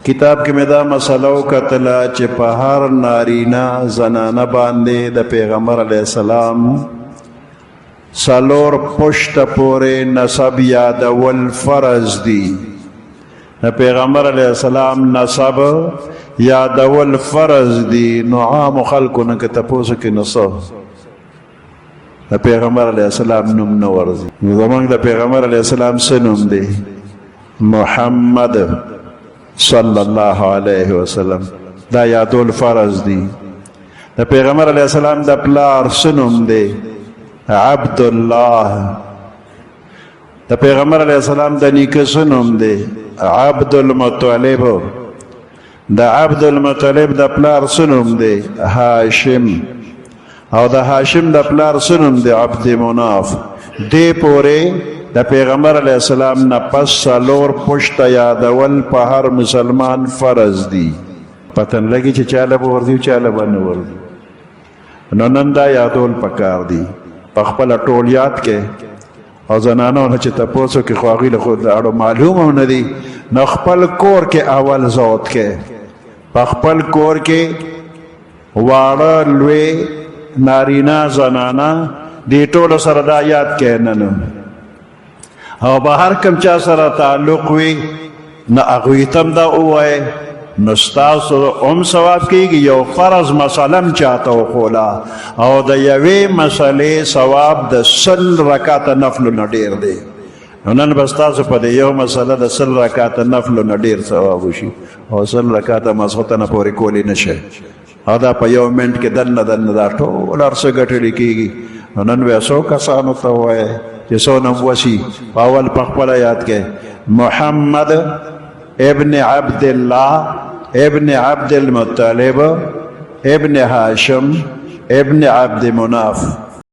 کتاب کې مې دا مسله وکتله چې په هر نارینه زنانه باندې د پیغمبر علیه السلام څلور پشته پورې نسب یادول فرض دي. د پیغمبر علیه السلام نسب یادول فرض دي. نو عام خلکو نه که تپوس کې نو څه د پیغمبر علیه السلام نوم نه ورځي. نو زموږ د پیغمبر علیه السلام څه نوم دی؟ محمد صلی الله علیه وسلم. دا یادول فرض دی. د پیغمبر علیه السلام د پلار څه نوم دی؟ عبد الله. د پیغمبر علیه السلام د نیکه څه نوم دی؟ عبد المطلب. د عبد المطلب د پلار څه نوم دی؟ هاشم. او د هاشم د پلار څه نوم دی؟ عبد مناف. دې پورې د پیغمبر علیه السلام نه پس څلور پشته یادول په هر مسلمان فرض دي. پتن لګي چې چاله به ورځي او چاله به نه ورځي. نو نن دا یادول پکار دي. په خپله ټول یاد کې او زنانو نه چې تپوس وکړي خو هغوی له خو اړو معلوم هم نه دي. نو خپل کور کې اول ذوت کې په خپل کور کې واړه لوی نارینه زنانه دې ټولو سره دا یاد کې نن او به هر کم چا سره تعلق وي نه هغوی ته هم دا ووایې نو ستاسو هم ثواب کېږي. یو فرض مسله هم چاته وښوله او د یوې مسلې ثواب د 100 رکعته نفلو نه ډېر دی. نو نن به ستاسو په دې یو مسله د 100 رکعته نفلو نه ډېر ثواب وشي او 100 رکعته ماسخوتنه پورې کولی نه شي. او دا په یو منټ کې دننه دا ټول هر څه ګټلی کېږي. نو نن بیا څو کسانو ته ووایې چې څو نوم وشي په اول په خپله یاد کې محمد ابن عبد الله ابن عبد المطلب ابن هاشم ابن عبد مناف.